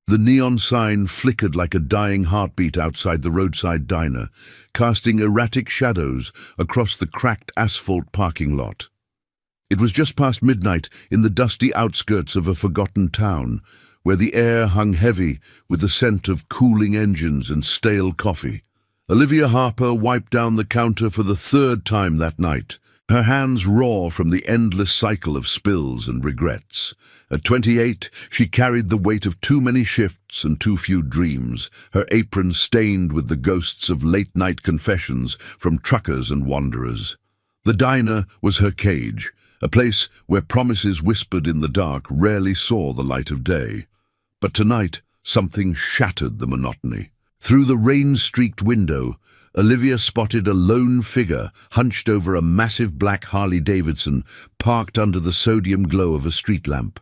The neon sign flickered like a dying heartbeat outside the roadside diner, casting erratic shadows across the cracked asphalt parking lot. It was just past midnight in the dusty outskirts of a forgotten town, where the air hung heavy with the scent of cooling engines and stale coffee. Olivia Harper wiped down the counter for the third time that night, her hands raw from the endless cycle of spills and regrets. At 28, she carried the weight of too many shifts and too few dreams, her apron stained with the ghosts of late-night confessions from truckers and wanderers. The diner was her cage, a place where promises whispered in the dark rarely saw the light of day. But tonight, something shattered the monotony. Through the rain-streaked window, Olivia spotted a lone figure hunched over a massive black Harley-Davidson parked under the sodium glow of a street lamp.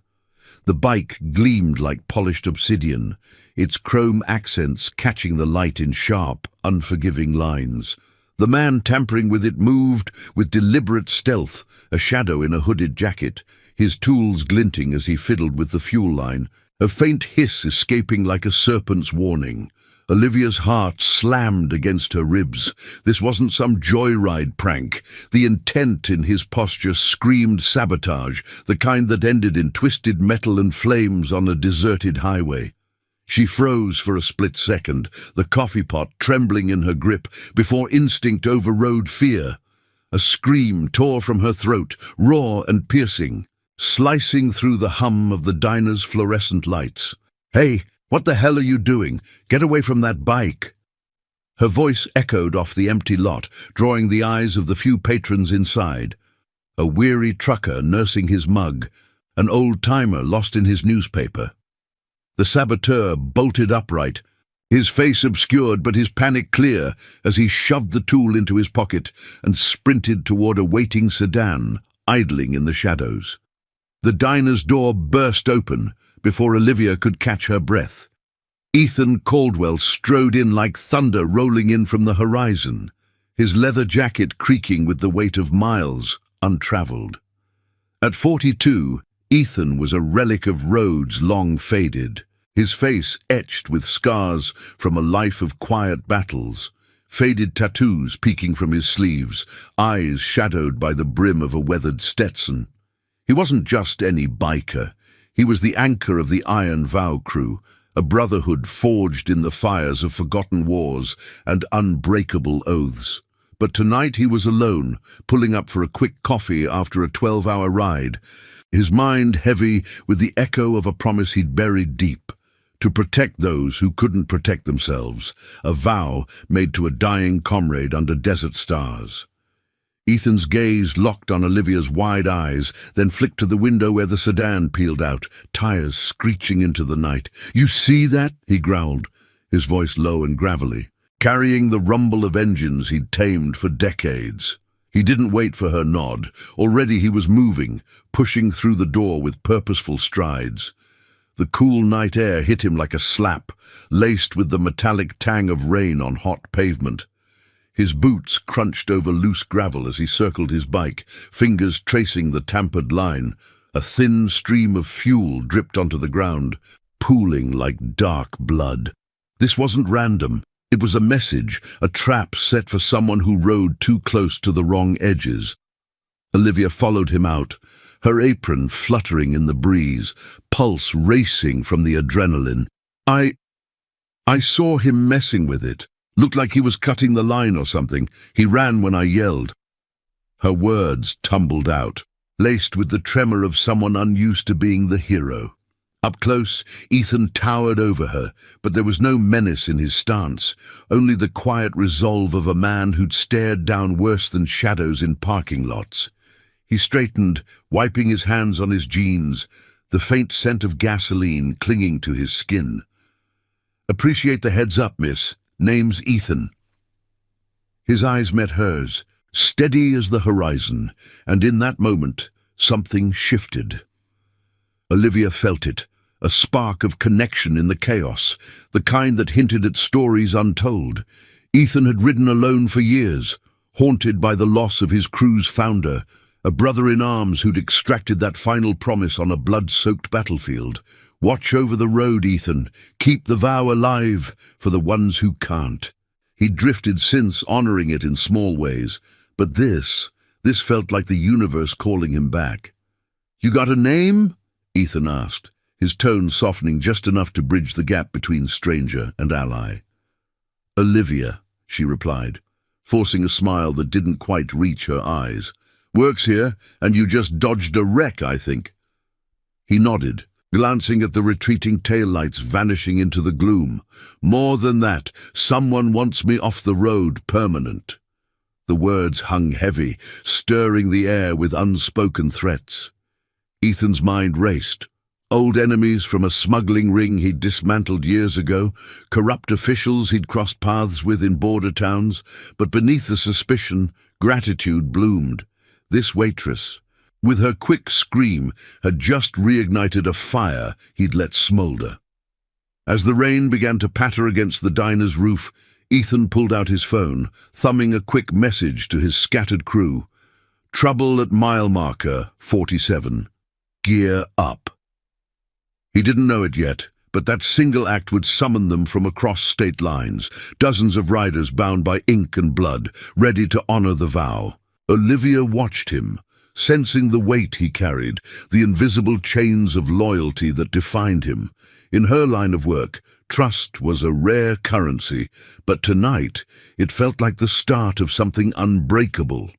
The bike gleamed like polished obsidian, its chrome accents catching the light in sharp, unforgiving lines. The man tampering with it moved with deliberate stealth, a shadow in a hooded jacket, his tools glinting as he fiddled with the fuel line, a faint hiss escaping like a serpent's warning. Olivia's heart slammed against her ribs. This wasn't some joyride prank. The intent in his posture screamed sabotage, the kind that ended in twisted metal and flames on a deserted highway. She froze for a split second, the coffee pot trembling in her grip, before instinct overrode fear. A scream tore from her throat, raw and piercing, slicing through the hum of the diner's fluorescent lights. "Hey, what the hell are you doing? Get away from that bike!" Her voice echoed off the empty lot, drawing the eyes of the few patrons inside. A weary trucker nursing his mug, an old-timer lost in his newspaper. The saboteur bolted upright, his face obscured but his panic clear as he shoved the tool into his pocket and sprinted toward a waiting sedan, idling in the shadows. The diner's door burst open before Olivia could catch her breath. Ethan Caldwell strode in like thunder rolling in from the horizon, his leather jacket creaking with the weight of miles untraveled. At 42, Ethan was a relic of roads long faded, his face etched with scars from a life of quiet battles, faded tattoos peeking from his sleeves, eyes shadowed by the brim of a weathered Stetson. He wasn't just any biker. He was the anchor of the Iron Vow crew, a brotherhood forged in the fires of forgotten wars and unbreakable oaths. But tonight he was alone, pulling up for a quick coffee after a 12-hour ride, his mind heavy with the echo of a promise he'd buried deep, to protect those who couldn't protect themselves, a vow made to a dying comrade under desert stars. Ethan's gaze locked on Olivia's wide eyes, then flicked to the window where the sedan peeled out, tires screeching into the night. "You see that?" he growled, his voice low and gravelly, carrying the rumble of engines he'd tamed for decades. He didn't wait for her nod. Already he was moving, pushing through the door with purposeful strides. The cool night air hit him like a slap, laced with the metallic tang of rain on hot pavement. His boots crunched over loose gravel as he circled his bike, fingers tracing the tampered line. A thin stream of fuel dripped onto the ground, pooling like dark blood. This wasn't random. It was a message, a trap set for someone who rode too close to the wrong edges. Olivia followed him out, her apron fluttering in the breeze, pulse racing from the adrenaline. I saw him messing with it. Looked like he was cutting the line or something. He ran when I yelled." Her words tumbled out, laced with the tremor of someone unused to being the hero. Up close, Ethan towered over her, but there was no menace in his stance, only the quiet resolve of a man who'd stared down worse than shadows in parking lots. He straightened, wiping his hands on his jeans, the faint scent of gasoline clinging to his skin. "Appreciate the heads up, miss. Name's Ethan." His eyes met hers, steady as the horizon, and in that moment, something shifted. Olivia felt it, a spark of connection in the chaos, the kind that hinted at stories untold. Ethan had ridden alone for years, haunted by the loss of his crew's founder, a brother in arms who'd extracted that final promise on a blood-soaked battlefield. Watch over the road, Ethan. Keep the vow alive for the ones who can't. He'd drifted since, honoring it in small ways, but this felt like the universe calling him back. "You got a name?" Ethan asked, his tone softening just enough to bridge the gap between stranger and ally. "Olivia," she replied, forcing a smile that didn't quite reach her eyes. "Works here, and you just dodged a wreck, I think." He nodded, glancing at the retreating taillights vanishing into the gloom. "More than that, someone wants me off the road, permanent." The words hung heavy, stirring the air with unspoken threats. Ethan's mind raced. Old enemies from a smuggling ring he'd dismantled years ago, corrupt officials he'd crossed paths with in border towns, but beneath the suspicion, gratitude bloomed. This waitress, with her quick scream, had just reignited a fire he'd let smolder. As the rain began to patter against the diner's roof, Ethan pulled out his phone, thumbing a quick message to his scattered crew. "Trouble at mile marker 47. Gear up." He didn't know it yet, but that single act would summon them from across state lines, dozens of riders bound by ink and blood, ready to honor the vow. Olivia watched him, sensing the weight he carried, the invisible chains of loyalty that defined him. In her line of work, trust was a rare currency, but tonight it felt like the start of something unbreakable.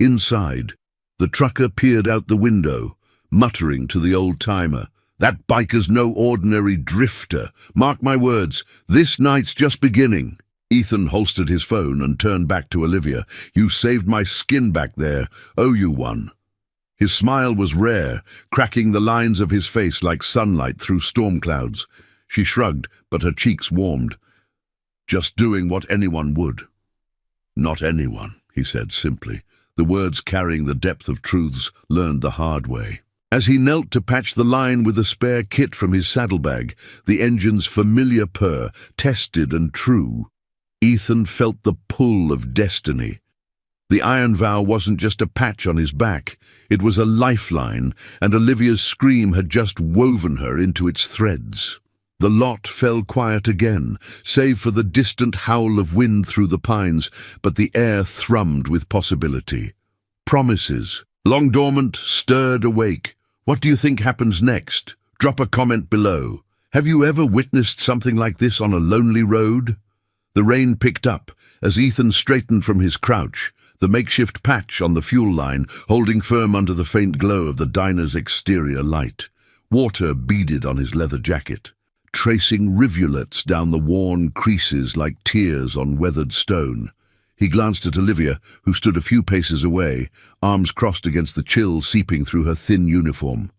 Inside, the trucker peered out the window, muttering to the old-timer, "That biker's no ordinary drifter. Mark my words, this night's just beginning." Ethan holstered his phone and turned back to Olivia. "You saved my skin back there. Owe you one." His smile was rare, cracking the lines of his face like sunlight through storm clouds. She shrugged, but her cheeks warmed. "Just doing what anyone would." "Not anyone," he said simply, the words carrying the depth of truths learned the hard way. As he knelt to patch the line with a spare kit from his saddlebag, the engine's familiar purr, tested and true, Ethan felt the pull of destiny. The iron vow wasn't just a patch on his back, it was a lifeline, and Olivia's scream had just woven her into its threads. The lot fell quiet again, save for the distant howl of wind through the pines, but the air thrummed with possibility. Promises, long dormant, stirred awake. What do you think happens next? Drop a comment below. Have you ever witnessed something like this on a lonely road? The rain picked up as Ethan straightened from his crouch, the makeshift patch on the fuel line holding firm under the faint glow of the diner's exterior light. Water beaded on his leather jacket, tracing rivulets down the worn creases like tears on weathered stone. He glanced at Olivia, who stood a few paces away, arms crossed against the chill seeping through her thin uniform.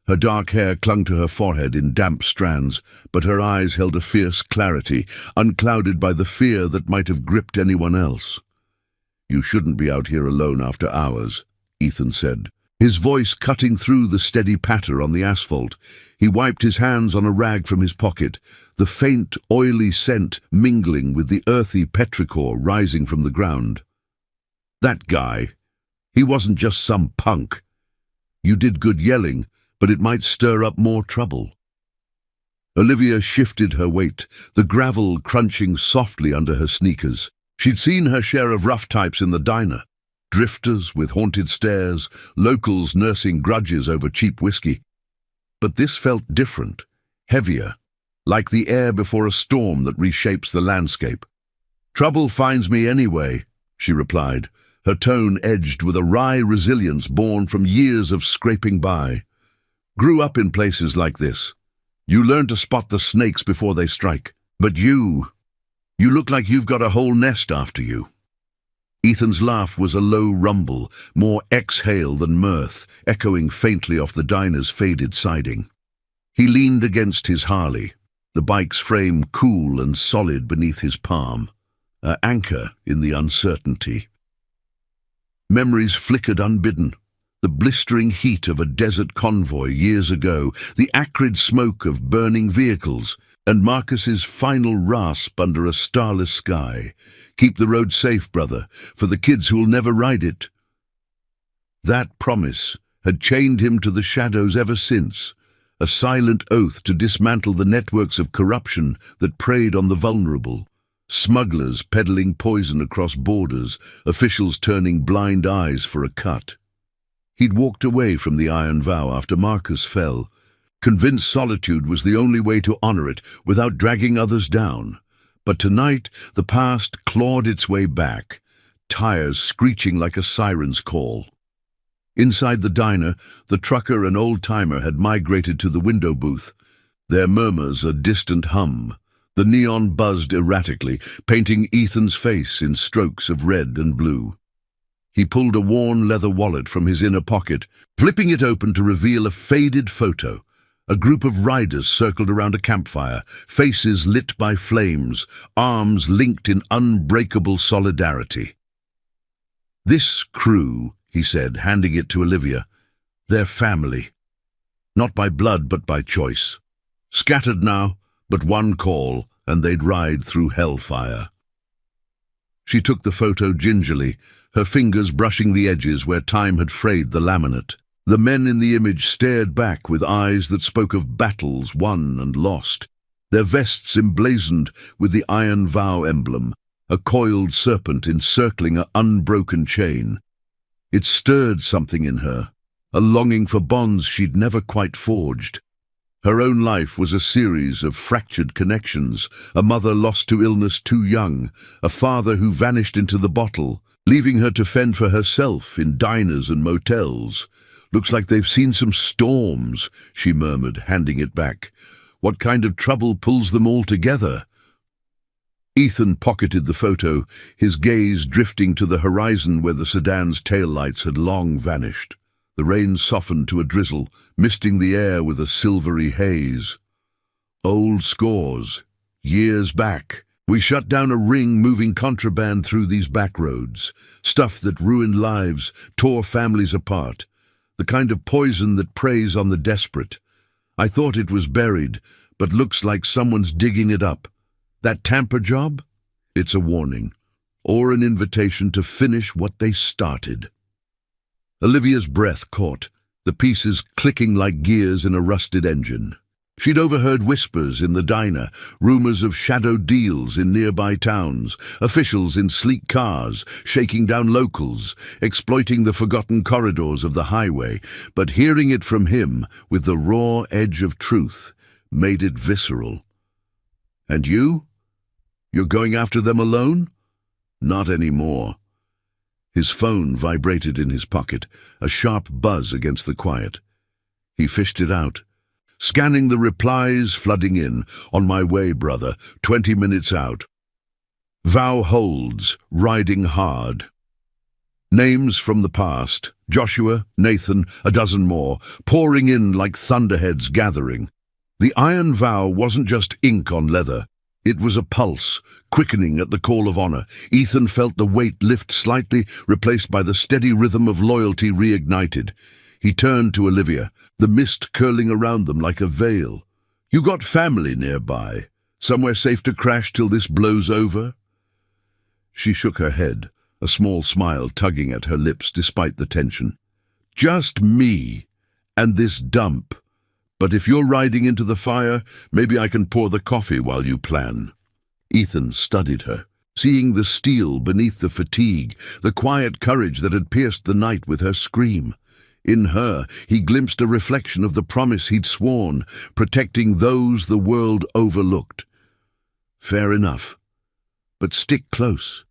Her dark hair clung to her forehead in damp strands, but her eyes held a fierce clarity, unclouded by the fear that might have gripped anyone else. "You shouldn't be out here alone after hours," Ethan said, his voice cutting through the steady patter on the asphalt. He wiped his hands on a rag from his pocket, the faint, oily scent mingling with the earthy petrichor rising from the ground. "That guy, he wasn't just some punk. You did good yelling, but it might stir up more trouble." Olivia shifted her weight, the gravel crunching softly under her sneakers. She'd seen her share of rough types in the diner. Drifters with haunted stares, locals nursing grudges over cheap whiskey. But this felt different, heavier, like the air before a storm that reshapes the landscape. "Trouble finds me anyway," she replied, her tone edged with a wry resilience born from years of scraping by. "Grew up in places like this. You learn to spot the snakes before they strike. But you look like you've got a whole nest after you." Ethan's laugh was a low rumble, more exhale than mirth, echoing faintly off the diner's faded siding. He leaned against his Harley, the bike's frame cool and solid beneath his palm, an anchor in the uncertainty. Memories flickered unbidden. The blistering heat of a desert convoy years ago, the acrid smoke of burning vehicles, and Marcus's final rasp under a starless sky. "Keep the road safe, brother, for the kids who'll never ride it." That promise had chained him to the shadows ever since, a silent oath to dismantle the networks of corruption that preyed on the vulnerable. Smugglers peddling poison across borders, officials turning blind eyes for a cut. He'd walked away from the iron vow after Marcus fell, convinced solitude was the only way to honor it without dragging others down. But tonight, the past clawed its way back, tires screeching like a siren's call. Inside the diner, the trucker and old-timer had migrated to the window booth, their murmurs a distant hum. The neon buzzed erratically, painting Ethan's face in strokes of red and blue. He pulled a worn leather wallet from his inner pocket, flipping it open to reveal a faded photo. A group of riders circled around a campfire, faces lit by flames, arms linked in unbreakable solidarity. "This crew," he said, handing it to Olivia, "they're family. Not by blood, but by choice. Scattered now, but one call, and they'd ride through hellfire." She took the photo gingerly, her fingers brushing the edges where time had frayed the laminate. The men in the image stared back with eyes that spoke of battles won and lost, their vests emblazoned with the iron vow emblem, a coiled serpent encircling an unbroken chain. It stirred something in her, a longing for bonds she'd never quite forged. Her own life was a series of fractured connections, a mother lost to illness too young, a father who vanished into the bottle, leaving her to fend for herself in diners and motels. "Looks like they've seen some storms," she murmured, handing it back. "What kind of trouble pulls them all together?" Ethan pocketed the photo, his gaze drifting to the horizon where the sedan's taillights had long vanished. The rain softened to a drizzle, misting the air with a silvery haze. Old scores. Years back. We shut down a ring moving contraband through these back roads. Stuff that ruined lives, tore families apart. The kind of poison that preys on the desperate. I thought it was buried, but looks like someone's digging it up. That tamper job? It's a warning, or an invitation to finish what they started. Olivia's breath caught, the pieces clicking like gears in a rusted engine. She'd overheard whispers in the diner, rumors of shadow deals in nearby towns, officials in sleek cars, shaking down locals, exploiting the forgotten corridors of the highway, but hearing it from him, with the raw edge of truth, made it visceral. "And you? You're going after them alone?" "Not anymore." His phone vibrated in his pocket, a sharp buzz against the quiet. He fished it out. Scanning the replies flooding in. "On my way, brother. 20 minutes out. Vow holds. Riding hard." Names from the past. Joshua, Nathan, a dozen more, pouring in like thunderheads gathering. The iron vow wasn't just ink on leather. It was a pulse, quickening at the call of honor. Ethan felt the weight lift slightly, replaced by the steady rhythm of loyalty reignited. He turned to Olivia, the mist curling around them like a veil. "You got family nearby? Somewhere safe to crash till this blows over?" She shook her head, a small smile tugging at her lips despite the tension. "Just me, and this dump. But if you're riding into the fire, maybe I can pour the coffee while you plan." Ethan studied her, seeing the steel beneath the fatigue, the quiet courage that had pierced the night with her scream. In her, he glimpsed a reflection of the promise he'd sworn, protecting those the world overlooked. "Fair enough. But stick close.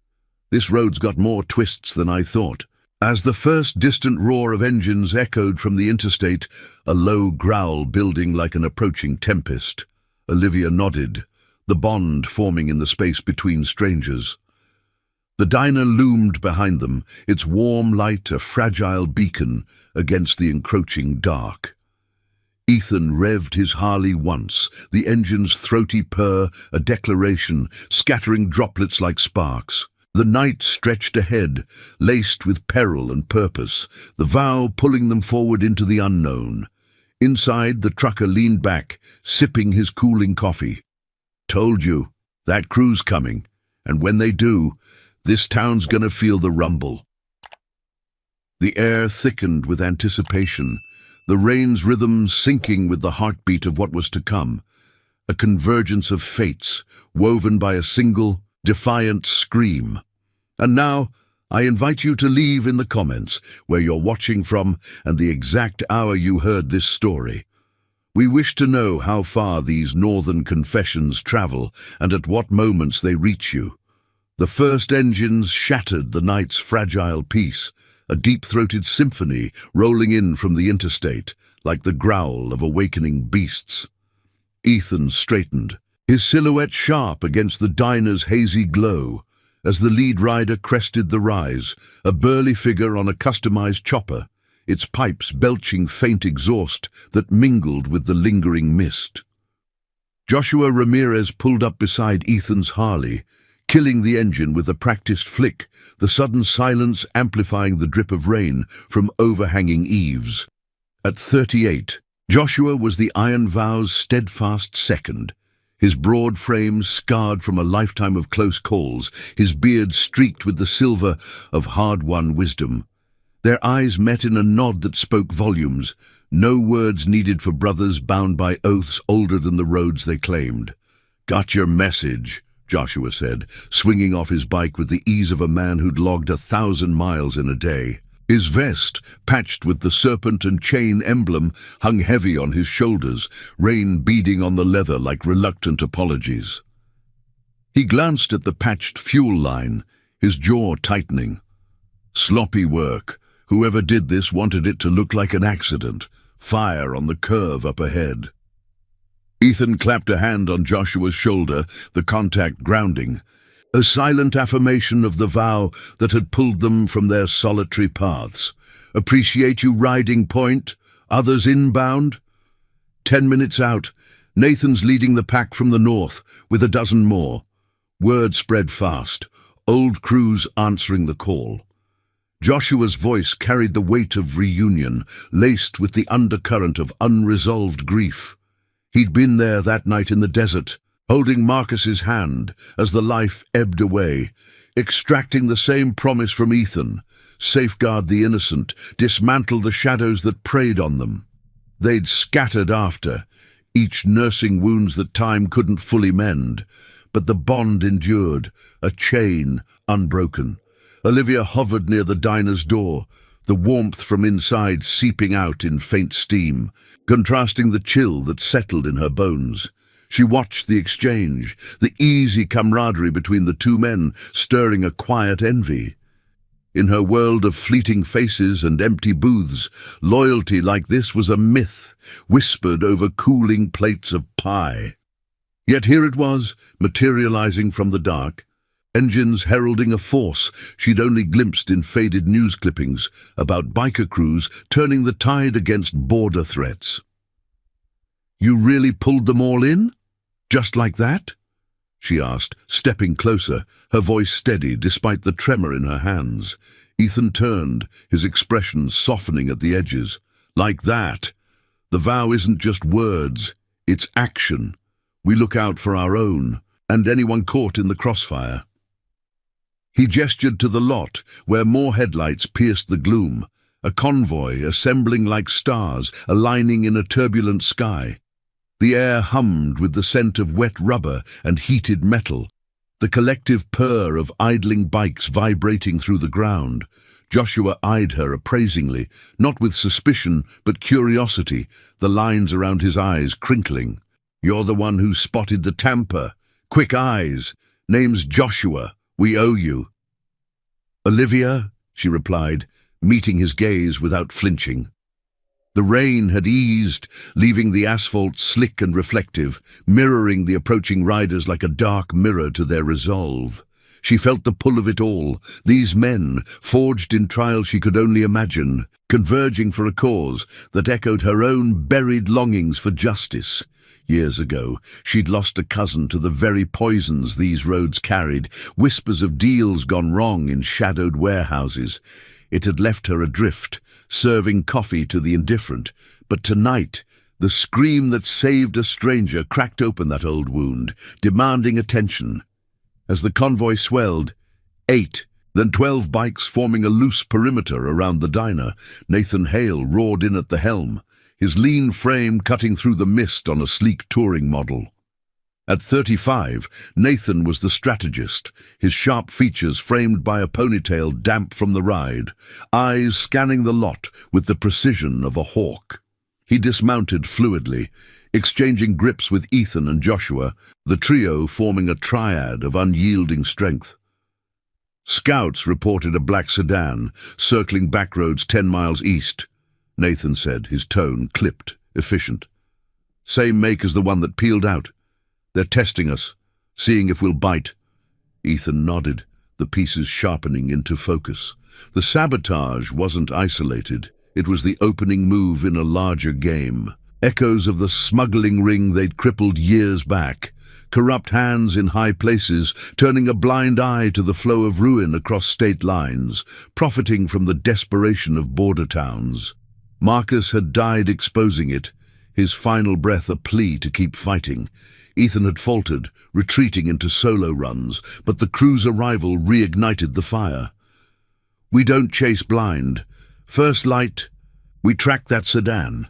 This road's got more twists than I thought." As the first distant roar of engines echoed from the interstate, a low growl building like an approaching tempest, Olivia nodded, the bond forming in the space between strangers. The diner loomed behind them, its warm light a fragile beacon against the encroaching dark. Ethan revved his Harley once, the engine's throaty purr a declaration, scattering droplets like sparks. The night stretched ahead, laced with peril and purpose, the vow pulling them forward into the unknown. Inside, the trucker leaned back, sipping his cooling coffee. "Told you, that crew's coming, and when they do, this town's gonna feel the rumble." The air thickened with anticipation, the rain's rhythm syncing with the heartbeat of what was to come, a convergence of fates woven by a single, defiant scream. And now, I invite you to leave in the comments where you're watching from and the exact hour you heard this story. We wish to know how far these northern confessions travel and at what moments they reach you. The first engines shattered the night's fragile peace, a deep-throated symphony rolling in from the interstate, like the growl of awakening beasts. Ethan straightened, his silhouette sharp against the diner's hazy glow, as the lead rider crested the rise, a burly figure on a customized chopper, its pipes belching faint exhaust that mingled with the lingering mist. Joshua Ramirez pulled up beside Ethan's Harley, killing the engine with a practiced flick, the sudden silence amplifying the drip of rain from overhanging eaves. At 38, Joshua was the Iron Vow's steadfast second, his broad frame scarred from a lifetime of close calls, his beard streaked with the silver of hard-won wisdom. Their eyes met in a nod that spoke volumes, no words needed for brothers bound by oaths older than the roads they claimed. "Got your message," Joshua said, swinging off his bike with the ease of a man who'd logged 1,000 miles in a day. His vest, patched with the serpent and chain emblem, hung heavy on his shoulders, rain beading on the leather like reluctant apologies. He glanced at the patched fuel line, his jaw tightening. Sloppy work. Whoever did this wanted it to look like an accident. Fire on the curve up ahead. Ethan clapped a hand on Joshua's shoulder, the contact grounding, a silent affirmation of the vow that had pulled them from their solitary paths. "Appreciate you riding point, others inbound." 10 minutes out, Nathan's leading the pack from the north, with a dozen more. Word spread fast, old crews answering the call. Joshua's voice carried the weight of reunion, laced with the undercurrent of unresolved grief. He'd been there that night in the desert, holding Marcus's hand as the life ebbed away, extracting the same promise from Ethan: safeguard the innocent, dismantle the shadows that preyed on them. They'd scattered after, each nursing wounds that time couldn't fully mend, but the bond endured, a chain unbroken. Olivia hovered near the diner's door, the warmth from inside seeping out in faint steam, contrasting the chill that settled in her bones. She watched the exchange, the easy camaraderie between the two men stirring a quiet envy. In her world of fleeting faces and empty booths, loyalty like this was a myth, whispered over cooling plates of pie. Yet here it was, materializing from the dark, engines heralding a force she'd only glimpsed in faded news clippings about biker crews turning the tide against border threats. "You really pulled them all in? Just like that?" she asked, stepping closer, her voice steady despite the tremor in her hands. Ethan turned, his expression softening at the edges. "Like that. The vow isn't just words, it's action. We look out for our own, and anyone caught in the crossfire." He gestured to the lot, where more headlights pierced the gloom, a convoy assembling like stars, aligning in a turbulent sky. The air hummed with the scent of wet rubber and heated metal, the collective purr of idling bikes vibrating through the ground. Joshua eyed her appraisingly, not with suspicion but curiosity, the lines around his eyes crinkling. "You're the one who spotted the tamper. Quick eyes. Name's Joshua. We owe you." "Olivia," she replied, meeting his gaze without flinching. The rain had eased, leaving the asphalt slick and reflective, mirroring the approaching riders like a dark mirror to their resolve. She felt the pull of it all, these men, forged in trial she could only imagine, converging for a cause that echoed her own buried longings for justice. Years ago, she'd lost a cousin to the very poisons these roads carried, whispers of deals gone wrong in shadowed warehouses. It had left her adrift, serving coffee to the indifferent. But tonight, the scream that saved a stranger cracked open that old wound, demanding attention. As the convoy swelled, 8 Then 12 bikes forming a loose perimeter around the diner. Nathan Hale roared in at the helm, his lean frame cutting through the mist on a sleek touring model. At 35, Nathan was the strategist, his sharp features framed by a ponytail damp from the ride, eyes scanning the lot with the precision of a hawk. He dismounted fluidly, exchanging grips with Ethan and Joshua, the trio forming a triad of unyielding strength. Scouts reported a black sedan, circling back roads 10 miles east, Nathan said, his tone clipped, efficient. Same make as the one that peeled out. They're testing us, seeing if we'll bite. Ethan nodded, the pieces sharpening into focus. The sabotage wasn't isolated. It was the opening move in a larger game. Echoes of the smuggling ring they'd crippled years back. Corrupt hands in high places, turning a blind eye to the flow of ruin across state lines, profiting from the desperation of border towns. Marcus had died exposing it, his final breath a plea to keep fighting. Ethan had faltered, retreating into solo runs, but the crew's arrival reignited the fire. We don't chase blind. First light, we track that sedan.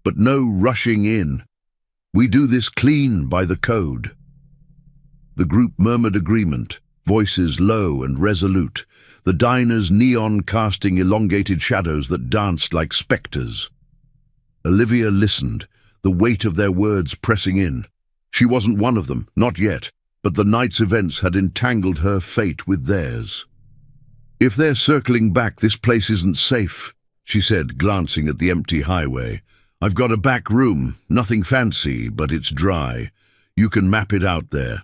But no rushing in. We do this clean by the code. The group murmured agreement, voices low and resolute, the diner's neon casting elongated shadows that danced like spectres. Olivia listened, the weight of their words pressing in. She wasn't one of them, not yet, but the night's events had entangled her fate with theirs. If they're circling back, this place isn't safe, she said, glancing at the empty highway. I've got a back room, nothing fancy, but it's dry. You can map it out there.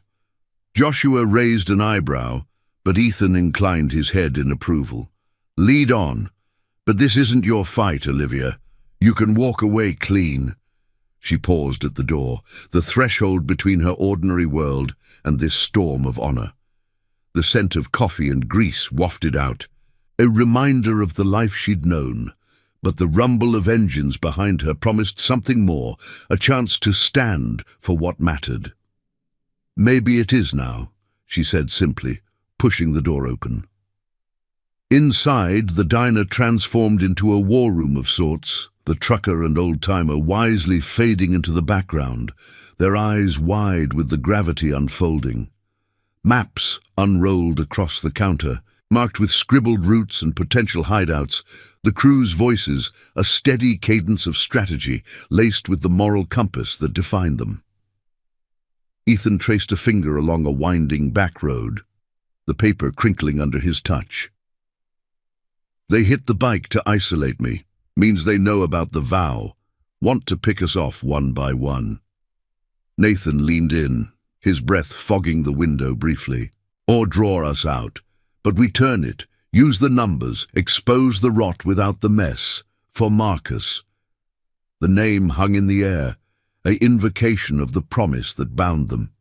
Joshua raised an eyebrow, but Ethan inclined his head in approval. Lead on. But this isn't your fight, Olivia. You can walk away clean. She paused at the door, the threshold between her ordinary world and this storm of honor. The scent of coffee and grease wafted out, a reminder of the life she'd known. But the rumble of engines behind her promised something more, a chance to stand for what mattered. Maybe it is now, she said simply, pushing the door open. Inside, the diner transformed into a war room of sorts, the trucker and old-timer wisely fading into the background, their eyes wide with the gravity unfolding. Maps unrolled across the counter, marked with scribbled routes and potential hideouts, the crew's voices, a steady cadence of strategy laced with the moral compass that defined them. Ethan traced a finger along a winding back road, the paper crinkling under his touch. They hit the bike to isolate me, means they know about the vow, want to pick us off one by one. Nathan leaned in, his breath fogging the window briefly. Or draw us out. But we turn it, use the numbers, expose the rot without the mess, for Marcus. The name hung in the air, an invocation of the promise that bound them.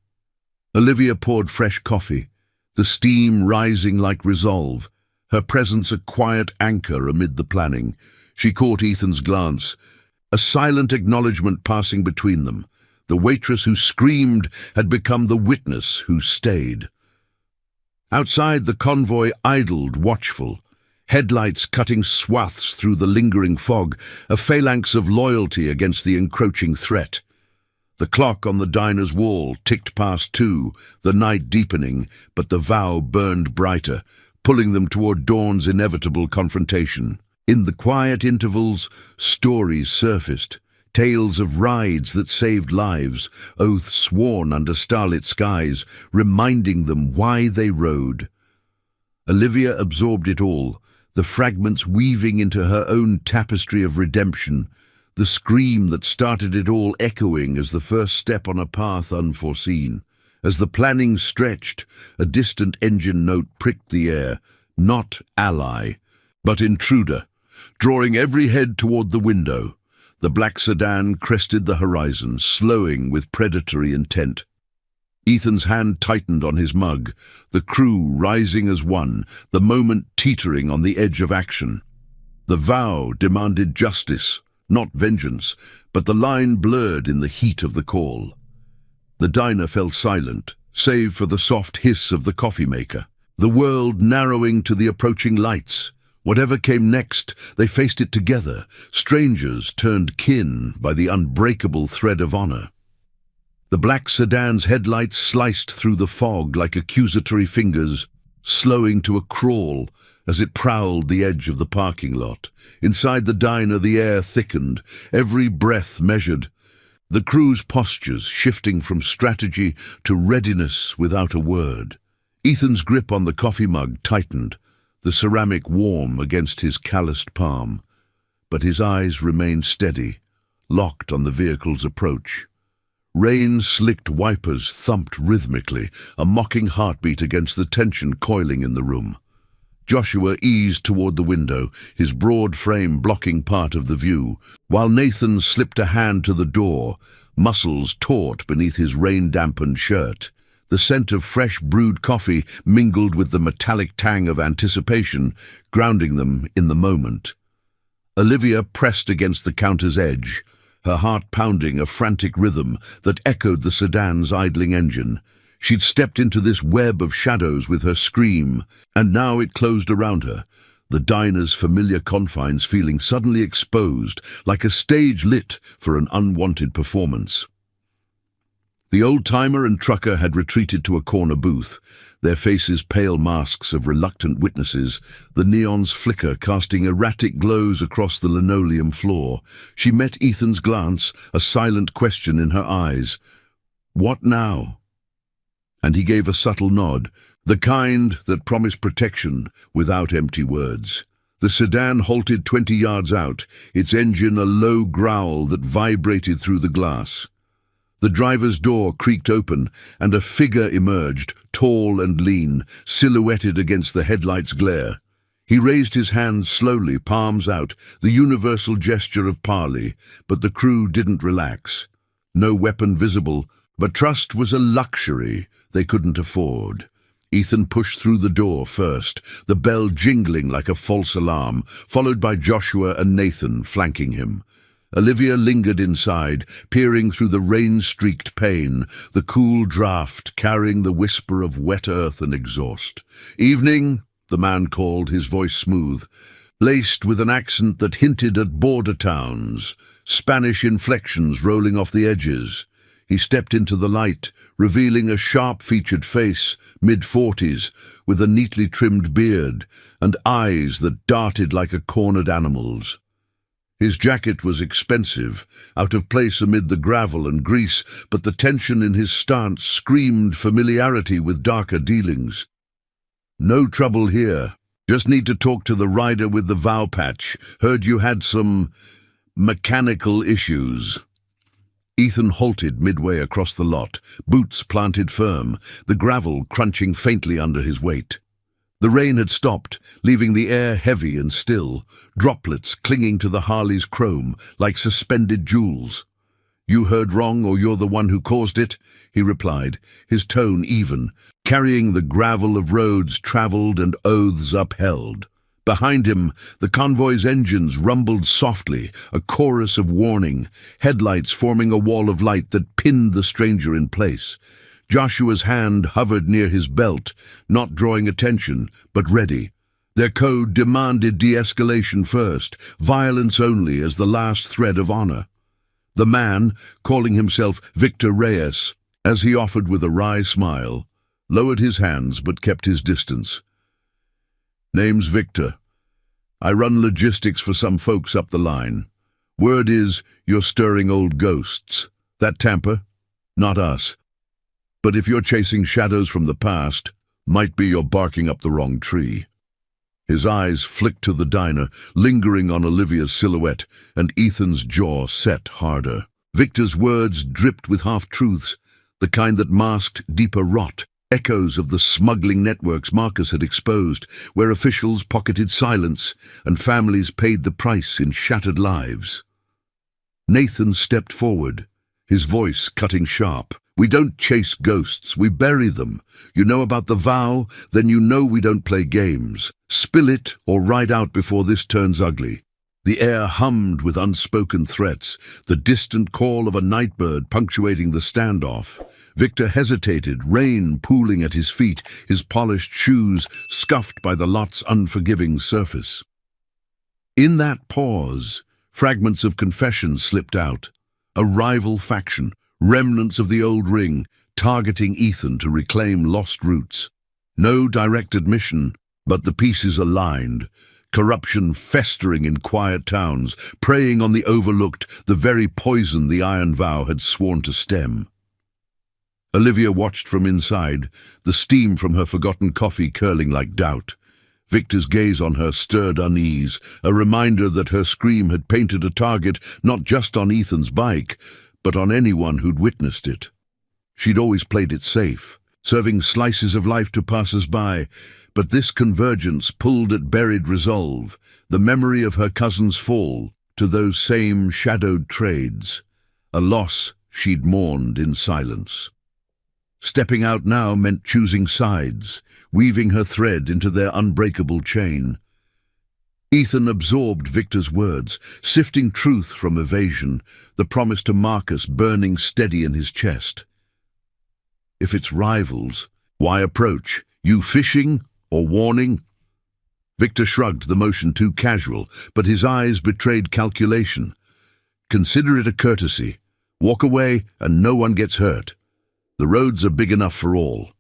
Olivia poured fresh coffee, the steam rising like resolve, her presence a quiet anchor amid the planning. She caught Ethan's glance, a silent acknowledgement passing between them. The waitress who screamed had become the witness who stayed. Outside, the convoy idled, watchful, headlights cutting swaths through the lingering fog, a phalanx of loyalty against the encroaching threat. The clock on the diner's wall ticked past 2, the night deepening, but the vow burned brighter, pulling them toward dawn's inevitable confrontation. In the quiet intervals, stories surfaced, tales of rides that saved lives, oaths sworn under starlit skies, reminding them why they rode. Olivia absorbed it all, the fragments weaving into her own tapestry of redemption, the scream that started it all echoing as the first step on a path unforeseen. As the planning stretched, a distant engine note pricked the air, not ally, but intruder, drawing every head toward the window. The black sedan crested the horizon, slowing with predatory intent. Ethan's hand tightened on his mug, the crew rising as one, the moment teetering on the edge of action. The vow demanded justice, not vengeance, but the line blurred in the heat of the call. The diner fell silent, save for the soft hiss of the coffee maker. the world narrowing to the approaching lights. Whatever came next, they faced it together, strangers turned kin by the unbreakable thread of honor. The black sedan's headlights sliced through the fog like accusatory fingers, slowing to a crawl as it prowled the edge of the parking lot. Inside the diner, the air thickened, every breath measured, the crew's postures shifting from strategy to readiness without a word. Ethan's grip on the coffee mug tightened, the ceramic warm against his calloused palm, but his eyes remained steady, locked on the vehicle's approach. Rain-slicked wipers thumped rhythmically, a mocking heartbeat against the tension coiling in the room. Joshua eased toward the window, his broad frame blocking part of the view, while Nathan slipped a hand to the door, muscles taut beneath his rain-dampened shirt. The scent of fresh brewed coffee mingled with the metallic tang of anticipation, grounding them in the moment. Olivia pressed against the counter's edge, her heart pounding a frantic rhythm that echoed the sedan's idling engine. She'd stepped into this web of shadows with her scream, and now it closed around her, the diner's familiar confines feeling suddenly exposed, like a stage lit for an unwanted performance. The old-timer and trucker had retreated to a corner booth, their faces pale masks of reluctant witnesses, the neon's flicker casting erratic glows across the linoleum floor. She met Ethan's glance, a silent question in her eyes. "What now?" And he gave a subtle nod, the kind that promised protection without empty words. The sedan halted 20 yards out, its engine a low growl that vibrated through the glass. The driver's door creaked open, and a figure emerged, tall and lean, silhouetted against the headlight's glare. He raised his hands slowly, palms out, the universal gesture of parley, but the crew didn't relax. No weapon visible, but trust was a luxury they couldn't afford. Ethan pushed through the door first, the bell jingling like a false alarm, followed by Joshua and Nathan flanking him. Olivia lingered inside, peering through the rain-streaked pane, the cool draft carrying the whisper of wet earth and exhaust. "Evening," the man called, his voice smooth, laced with an accent that hinted at border towns, Spanish inflections rolling off the edges. He stepped into the light, revealing a sharp-featured face, mid-40s, with a neatly trimmed beard, and eyes that darted like a cornered animal's. His jacket was expensive, out of place amid the gravel and grease, but the tension in his stance screamed familiarity with darker dealings. "No trouble here. Just need to talk to the rider with the vow patch. Heard you had some mechanical issues." Ethan halted midway across the lot, boots planted firm, the gravel crunching faintly under his weight. The rain had stopped, leaving the air heavy and still, droplets clinging to the Harley's chrome like suspended jewels. "You heard wrong, or you're the one who caused it," he replied, his tone even, carrying the gravel of roads traveled and oaths upheld. Behind him, the convoy's engines rumbled softly, a chorus of warning, headlights forming a wall of light that pinned the stranger in place. Joshua's hand hovered near his belt, not drawing attention, but ready. Their code demanded de-escalation first, violence only as the last thread of honor. The man, calling himself Victor Reyes, as he offered with a wry smile, lowered his hands but kept his distance. "Name's Victor. I run logistics for some folks up the line. Word is you're stirring old ghosts. That tamper? Not us. But if you're chasing shadows from the past, might be you're barking up the wrong tree." His eyes flicked to the diner, lingering on Olivia's silhouette, and Ethan's jaw set harder. Victor's words dripped with half-truths, the kind that masked deeper rot, echoes of the smuggling networks Marcus had exposed, where officials pocketed silence and families paid the price in shattered lives. Nathan stepped forward, his voice cutting sharp. "We don't chase ghosts, we bury them. You know about the vow, then you know we don't play games. Spill it or ride out before this turns ugly." The air hummed with unspoken threats, the distant call of a nightbird punctuating the standoff. Victor hesitated, rain pooling at his feet, his polished shoes scuffed by the lot's unforgiving surface. In that pause, fragments of confession slipped out. A rival faction, remnants of the old ring, targeting Ethan to reclaim lost roots. No direct admission, but the pieces aligned. Corruption festering in quiet towns, preying on the overlooked, the very poison the Iron Vow had sworn to stem. Olivia watched from inside, the steam from her forgotten coffee curling like doubt. Victor's gaze on her stirred unease, a reminder that her scream had painted a target not just on Ethan's bike, but on anyone who'd witnessed it. She'd always played it safe, serving slices of life to passers-by, but this convergence pulled at buried resolve, the memory of her cousin's fall to those same shadowed trades, a loss she'd mourned in silence. Stepping out now meant choosing sides, weaving her thread into their unbreakable chain. Ethan absorbed Victor's words, sifting truth from evasion, the promise to Marcus burning steady in his chest. If it's rivals, why approach? You fishing or warning? Victor shrugged, the motion too casual, but his eyes betrayed calculation. Consider it a courtesy. Walk away and no one gets hurt. The roads are big enough for all.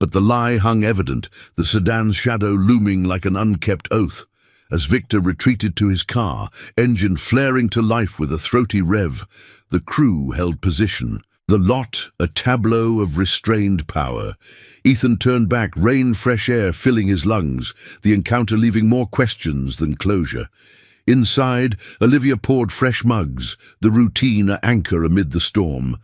But the lie hung evident, the sedan's shadow looming like an unkept oath. As Victor retreated to his car, engine flaring to life with a throaty rev, the crew held position. The lot, a tableau of restrained power. Ethan turned back, rain fresh air filling his lungs, the encounter leaving more questions than closure. Inside, Olivia poured fresh mugs, the routine an anchor amid the storm.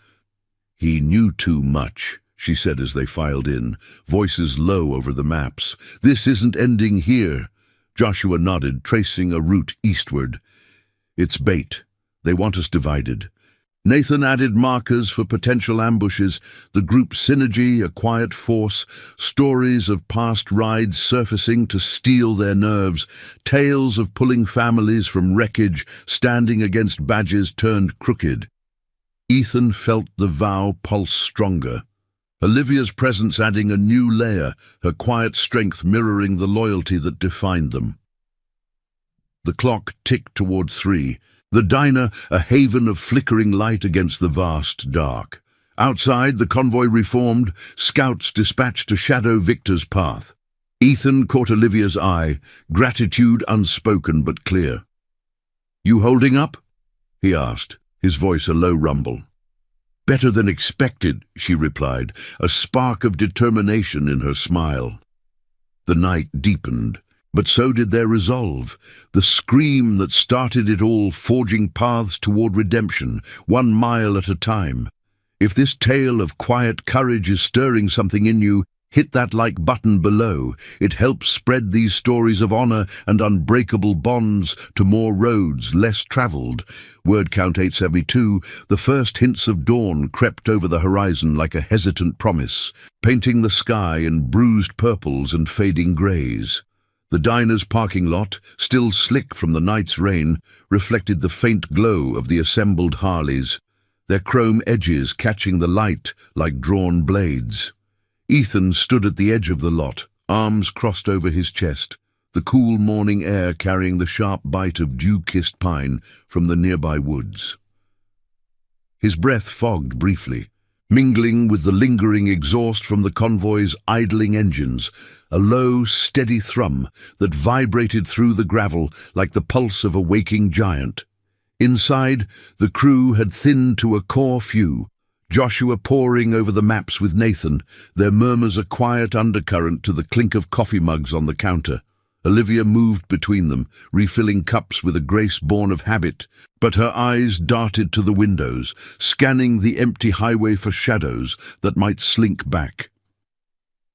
"He knew too much," she said as they filed in, voices low over the maps. "This isn't ending here." Joshua nodded, tracing a route eastward. "It's bait. They want us divided." Nathan added markers for potential ambushes, the group's synergy, a quiet force, stories of past rides surfacing to steel their nerves, tales of pulling families from wreckage, standing against badges turned crooked. Ethan felt the vow pulse stronger. Olivia's presence adding a new layer, her quiet strength mirroring the loyalty that defined them. The clock ticked toward 3. The diner, a haven of flickering light against the vast dark. Outside, the convoy reformed, scouts dispatched to shadow Victor's path. Ethan caught Olivia's eye, gratitude unspoken but clear. "You holding up?" he asked, his voice a low rumble. "Better than expected," she replied, a spark of determination in her smile. The night deepened, but so did their resolve, the scream that started it all, forging paths toward redemption, 1 mile at a time. If this tale of quiet courage is stirring something in you, hit that like button below. It helps spread these stories of honor and unbreakable bonds to more roads less traveled. Word count 872, the first hints of dawn crept over the horizon like a hesitant promise, painting the sky in bruised purples and fading grays. The diner's parking lot, still slick from the night's rain, reflected the faint glow of the assembled Harleys, their chrome edges catching the light like drawn blades. Ethan stood at the edge of the lot, arms crossed over his chest, the cool morning air carrying the sharp bite of dew-kissed pine from the nearby woods. His breath fogged briefly, mingling with the lingering exhaust from the convoy's idling engines, a low, steady thrum that vibrated through the gravel like the pulse of a waking giant. Inside, the crew had thinned to a core few, Joshua poring over the maps with Nathan, their murmurs a quiet undercurrent to the clink of coffee mugs on the counter. Olivia moved between them, refilling cups with a grace born of habit, but her eyes darted to the windows, scanning the empty highway for shadows that might slink back.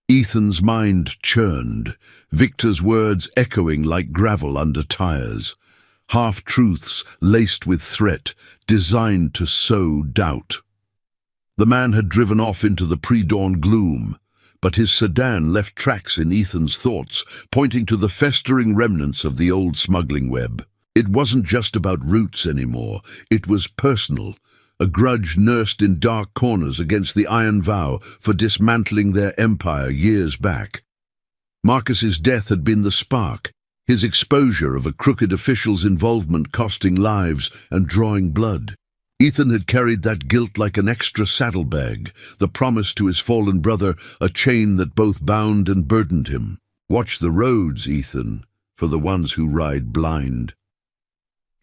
Ethan's mind churned, Victor's words echoing like gravel under tires. Half-truths laced with threat, designed to sow doubt. The man had driven off into the pre-dawn gloom, but his sedan left tracks in Ethan's thoughts, pointing to the festering remnants of the old smuggling web. It wasn't just about roots anymore. It was personal, a grudge nursed in dark corners against the iron vow for dismantling their empire years back. Marcus's death had been the spark, his exposure of a crooked official's involvement costing lives and drawing blood. Ethan had carried that guilt like an extra saddlebag, the promise to his fallen brother, a chain that both bound and burdened him. Watch the roads, Ethan, for the ones who ride blind.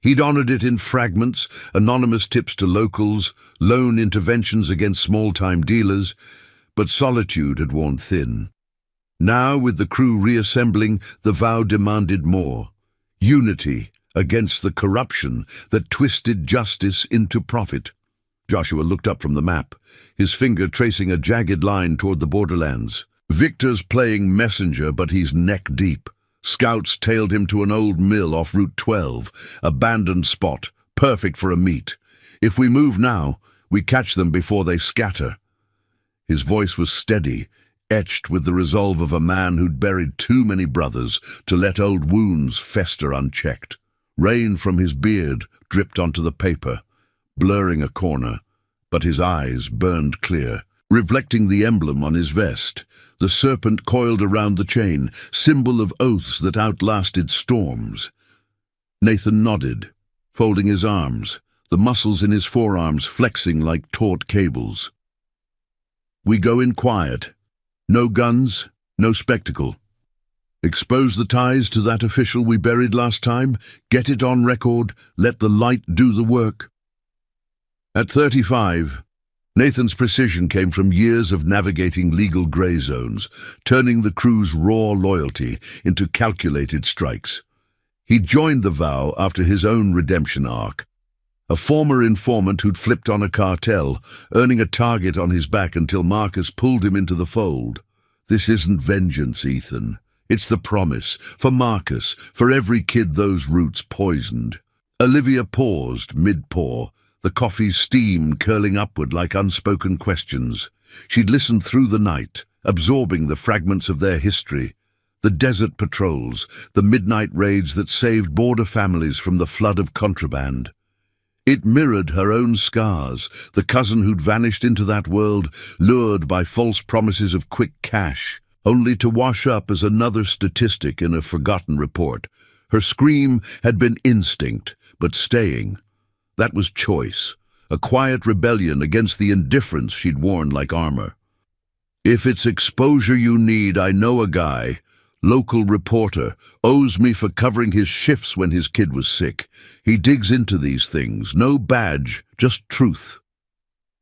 He'd honored it in fragments, anonymous tips to locals, lone interventions against small-time dealers, but solitude had worn thin. Now, with the crew reassembling, the vow demanded more. Unity against the corruption that twisted justice into profit. Joshua looked up from the map, his finger tracing a jagged line toward the borderlands. Victor's playing messenger, but he's neck-deep. Scouts tailed him to an old mill off Route 12, abandoned spot, perfect for a meet. If we move now, we catch them before they scatter. His voice was steady, etched with the resolve of a man who'd buried too many brothers to let old wounds fester unchecked. Rain from his beard dripped onto the paper, blurring a corner, but his eyes burned clear, reflecting the emblem on his vest. The serpent coiled around the chain, symbol of oaths that outlasted storms. Nathan nodded, folding his arms, the muscles in his forearms flexing like taut cables. We go in quiet. No guns, no spectacle. Expose the ties to that official we buried last time, get it on record, let the light do the work. At 35, Nathan's precision came from years of navigating legal gray zones, turning the crew's raw loyalty into calculated strikes. He joined the vow after his own redemption arc. A former informant who'd flipped on a cartel, earning a target on his back until Marcus pulled him into the fold. This isn't vengeance, Ethan. It's the promise, for Marcus, for every kid those roots poisoned. Olivia paused mid-pour, the coffee's steam curling upward like unspoken questions. She'd listened through the night, absorbing the fragments of their history, the desert patrols, the midnight raids that saved border families from the flood of contraband. It mirrored her own scars, the cousin who'd vanished into that world, lured by false promises of quick cash, only to wash up as another statistic in a forgotten report. Her scream had been instinct, but staying. That was choice, a quiet rebellion against the indifference she'd worn like armor. If it's exposure you need, I know a guy, local reporter, owes me for covering his shifts when his kid was sick. He digs into these things, no badge, just truth.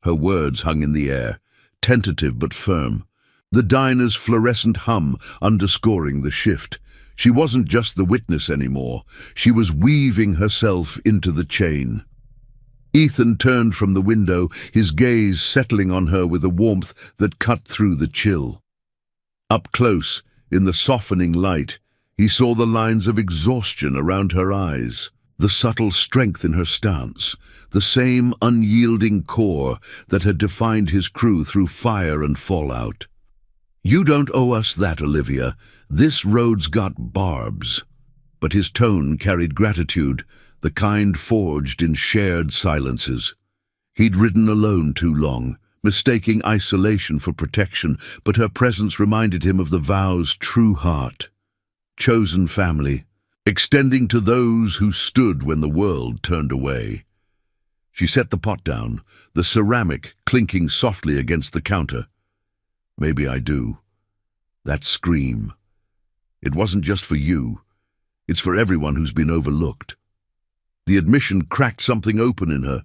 Her words hung in the air, tentative but firm, the diner's fluorescent hum underscoring the shift. She wasn't just the witness anymore, she was weaving herself into the chain. Ethan turned from the window, his gaze settling on her with a warmth that cut through the chill. Up close, in the softening light, he saw the lines of exhaustion around her eyes, the subtle strength in her stance, the same unyielding core that had defined his crew through fire and fallout. You don't owe us that, Olivia. This road's got barbs. But his tone carried gratitude, the kind forged in shared silences. He'd ridden alone too long, mistaking isolation for protection, but her presence reminded him of the vow's true heart. Chosen family, extending to those who stood when the world turned away. She set the pot down, the ceramic clinking softly against the counter. Maybe I do. That scream. It wasn't just for you. It's for everyone who's been overlooked. The admission cracked something open in her,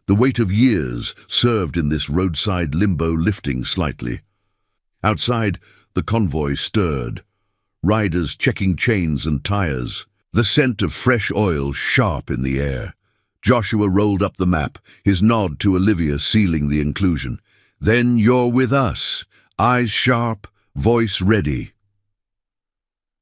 the weight of years served in this roadside limbo lifting slightly. Outside, the convoy stirred, riders checking chains and tires, the scent of fresh oil sharp in the air. Joshua rolled up the map, his nod to Olivia sealing the inclusion. Then you're with us, eyes sharp, voice ready.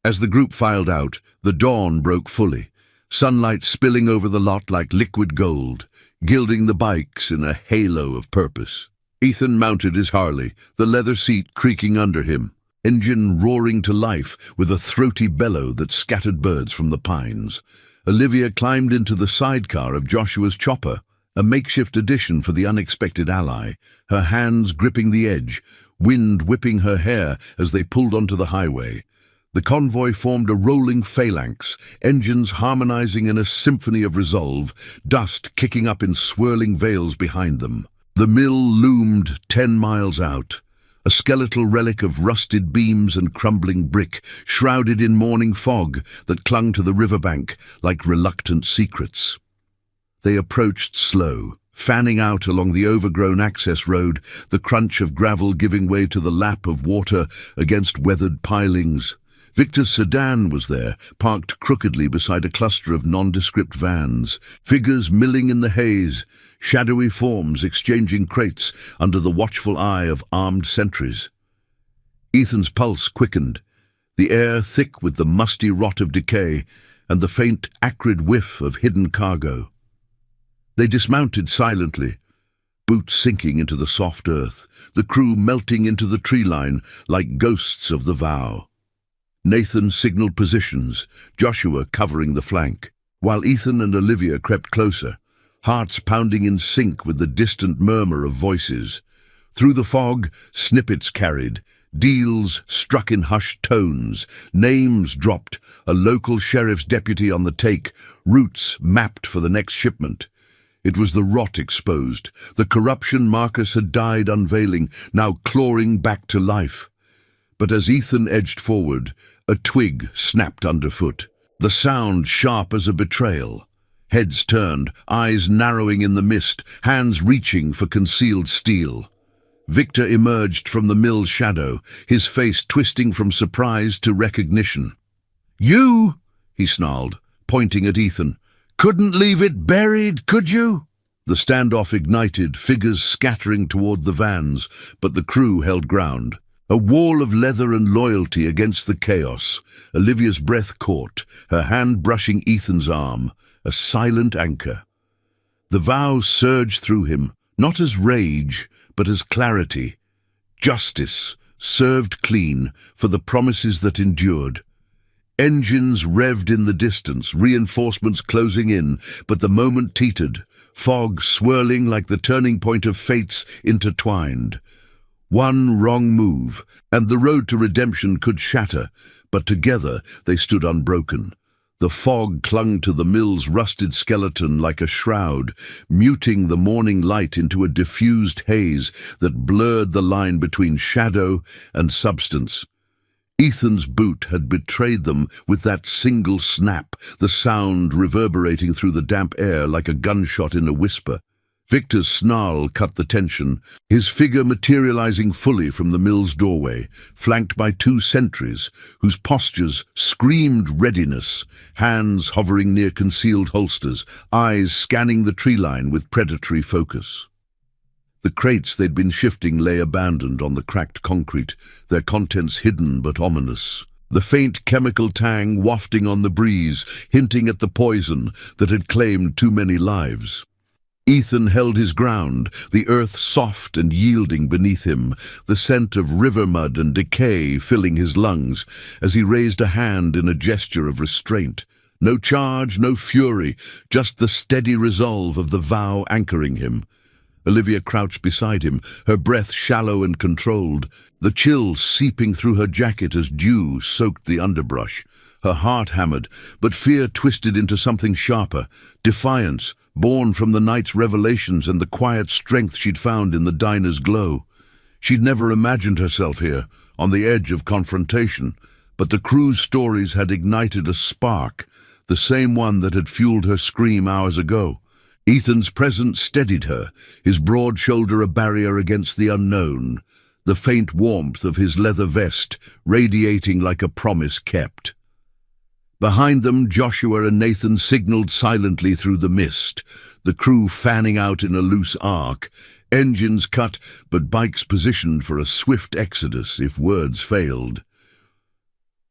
As the group filed out, the dawn broke fully, sunlight spilling over the lot like liquid gold, gilding the bikes in a halo of purpose. Ethan mounted his Harley, the leather seat creaking under him, engine roaring to life with a throaty bellow that scattered birds from the pines. Olivia climbed into the sidecar of Joshua's chopper, a makeshift addition for the unexpected ally, her hands gripping the edge, wind whipping her hair as they pulled onto the highway. The convoy formed a rolling phalanx, engines harmonizing in a symphony of resolve, dust kicking up in swirling veils behind them. The mill loomed 10 miles out, a skeletal relic of rusted beams and crumbling brick, shrouded in morning fog that clung to the riverbank like reluctant secrets. They approached slow, fanning out along the overgrown access road, the crunch of gravel giving way to the lap of water against weathered pilings. Victor's sedan was there, parked crookedly beside a cluster of nondescript vans, figures milling in the haze, shadowy forms exchanging crates under the watchful eye of armed sentries. Ethan's pulse quickened, the air thick with the musty rot of decay and the faint, acrid whiff of hidden cargo. They dismounted silently, boots sinking into the soft earth, the crew melting into the tree line like ghosts of the vow. Nathan signaled positions, Joshua covering the flank, while Ethan and Olivia crept closer, hearts pounding in sync with the distant murmur of voices. Through the fog, snippets carried, deals struck in hushed tones, names dropped, a local sheriff's deputy on the take, routes mapped for the next shipment. It was the rot exposed, the corruption Marcus had died unveiling, now clawing back to life. But as Ethan edged forward, a twig snapped underfoot, the sound sharp as a betrayal. Heads turned, eyes narrowing in the mist, hands reaching for concealed steel. Victor emerged from the mill's shadow, his face twisting from surprise to recognition. "You," he snarled, pointing at Ethan. "Couldn't leave it buried, could you?" The standoff ignited, figures scattering toward the vans, but the crew held ground. A wall of leather and loyalty against the chaos. Olivia's breath caught, her hand brushing Ethan's arm, a silent anchor. The vow surged through him, not as rage, but as clarity. Justice, served clean, for the promises that endured. Engines revved in the distance, reinforcements closing in, but the moment teetered, fog swirling like the turning point of fates intertwined. One wrong move, and the road to redemption could shatter, but together they stood unbroken. The fog clung to the mill's rusted skeleton like a shroud, muting the morning light into a diffused haze that blurred the line between shadow and substance. Ethan's boot had betrayed them with that single snap, the sound reverberating through the damp air like a gunshot in a whisper. Victor's snarl cut the tension, his figure materializing fully from the mill's doorway, flanked by 2 sentries, whose postures screamed readiness, hands hovering near concealed holsters, eyes scanning the tree line with predatory focus. The crates they'd been shifting lay abandoned on the cracked concrete, their contents hidden but ominous. The faint chemical tang wafting on the breeze, hinting at the poison that had claimed too many lives. Ethan held his ground, the earth soft and yielding beneath him, the scent of river mud and decay filling his lungs, as he raised a hand in a gesture of restraint. No charge, no fury, just the steady resolve of the vow anchoring him. Olivia crouched beside him, her breath shallow and controlled, the chill seeping through her jacket as dew soaked the underbrush. Her heart hammered, but fear twisted into something sharper, defiance, born from the night's revelations and the quiet strength she'd found in the diner's glow. She'd never imagined herself here, on the edge of confrontation, but the crew's stories had ignited a spark, the same one that had fueled her scream hours ago. Ethan's presence steadied her, his broad shoulder a barrier against the unknown, the faint warmth of his leather vest radiating like a promise kept. Behind them, Joshua and Nathan signaled silently through the mist, the crew fanning out in a loose arc, engines cut but bikes positioned for a swift exodus if words failed.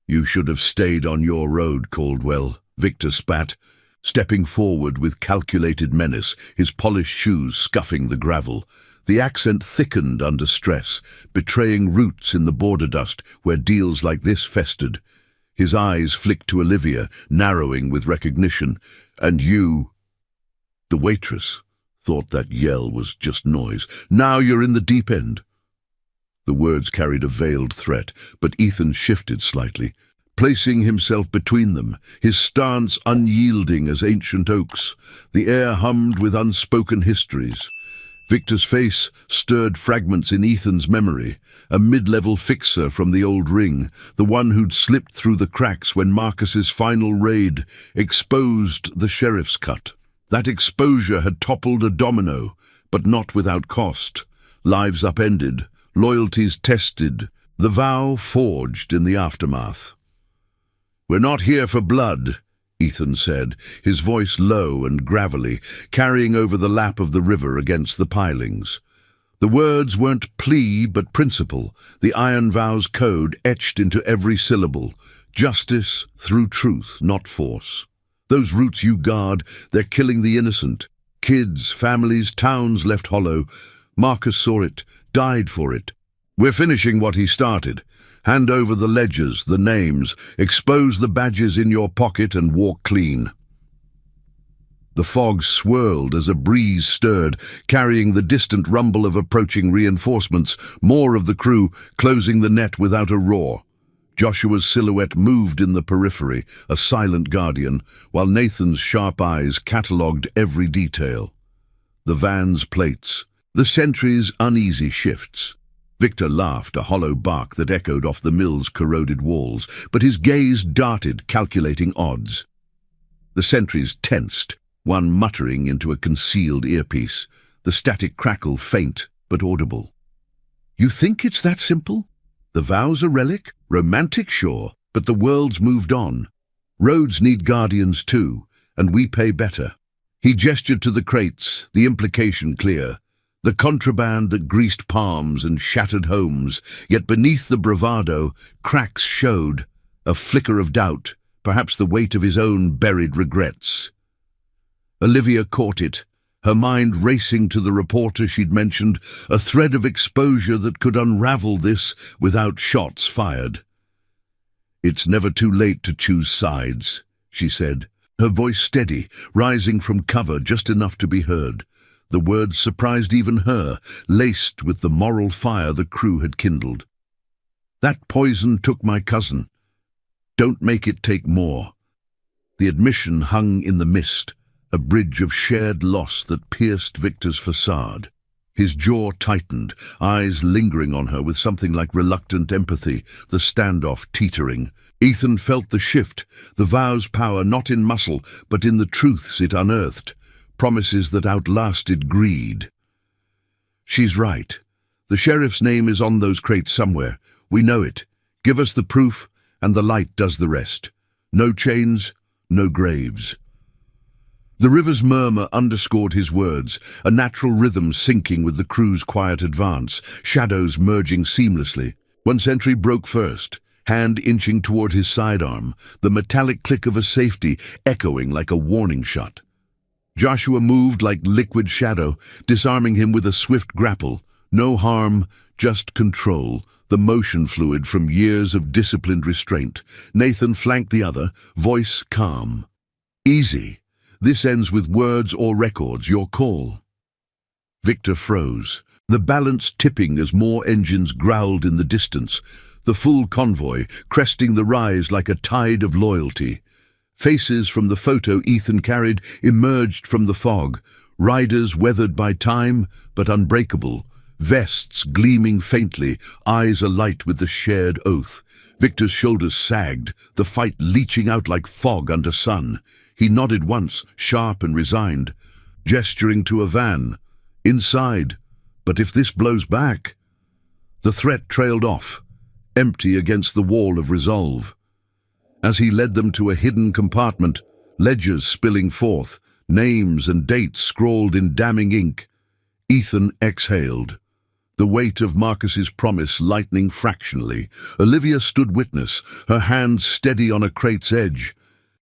"You should have stayed on your road, Caldwell," Victor spat, stepping forward with calculated menace, his polished shoes scuffing the gravel. The accent thickened under stress, betraying roots in the border dust where deals like this festered. His eyes flicked to Olivia, narrowing with recognition. "And you—" The waitress thought that yell was just noise. "Now you're in the deep end." The words carried a veiled threat, but Ethan shifted slightly, placing himself between them, his stance unyielding as ancient oaks. The air hummed with unspoken histories. Victor's face stirred fragments in Ethan's memory, a mid-level fixer from the old ring, the one who'd slipped through the cracks when Marcus's final raid exposed the sheriff's cut. That exposure had toppled a domino, but not without cost. Lives upended, loyalties tested, the vow forged in the aftermath. "We're not here for blood," Ethan said, his voice low and gravelly, carrying over the lap of the river against the pilings. The words weren't plea but principle, the Iron Vow's code etched into every syllable. Justice through truth, not force. Those roots you guard, they're killing the innocent. Kids, families, towns left hollow. Marcus saw it, died for it. We're finishing what he started. Hand over the ledgers, the names, expose the badges in your pocket and walk clean. The fog swirled as a breeze stirred, carrying the distant rumble of approaching reinforcements, more of the crew closing the net without a roar. Joshua's silhouette moved in the periphery, a silent guardian, while Nathan's sharp eyes catalogued every detail. The van's plates, the sentry's uneasy shifts. Victor laughed, a hollow bark that echoed off the mill's corroded walls, but his gaze darted, calculating odds. The sentries tensed, one muttering into a concealed earpiece, the static crackle faint but audible. "You think it's that simple? The vow's a relic, romantic sure, but the world's moved on. Roads need guardians too, and we pay better." He gestured to the crates, the implication clear. The contraband that greased palms and shattered homes, yet beneath the bravado, cracks showed, a flicker of doubt, perhaps the weight of his own buried regrets. Olivia caught it, her mind racing to the reporter she'd mentioned, a thread of exposure that could unravel this without shots fired. "It's never too late to choose sides," she said, her voice steady, rising from cover just enough to be heard. The words surprised even her, laced with the moral fire the crew had kindled. "That poison took my cousin. Don't make it take more." The admission hung in the mist, a bridge of shared loss that pierced Victor's facade. His jaw tightened, eyes lingering on her with something like reluctant empathy, the standoff teetering. Ethan felt the shift, the vow's power not in muscle, but in the truths it unearthed, promises that outlasted greed. "She's right. The sheriff's name is on those crates somewhere. We know it. Give us the proof, and the light does the rest. No chains, no graves." The river's murmur underscored his words, a natural rhythm syncing with the crew's quiet advance, shadows merging seamlessly. One sentry broke first, hand inching toward his sidearm, the metallic click of a safety echoing like a warning shot. Joshua moved like liquid shadow, disarming him with a swift grapple. No harm, just control, the motion fluid from years of disciplined restraint. Nathan flanked the other, voice calm. "Easy. This ends with words or records, your call." Victor froze, the balance tipping as more engines growled in the distance, the full convoy cresting the rise like a tide of loyalty. Faces from the photo Ethan carried emerged from the fog, riders weathered by time but unbreakable, vests gleaming faintly, eyes alight with the shared oath. Victor's shoulders sagged, the fight leaching out like fog under sun. He nodded once, sharp and resigned, gesturing to a van. "Inside. But if this blows back—" The threat trailed off, empty against the wall of resolve. As he led them to a hidden compartment, ledgers spilling forth, names and dates scrawled in damning ink, Ethan exhaled, the weight of Marcus's promise lightening fractionally. Olivia stood witness, her hand steady on a crate's edge.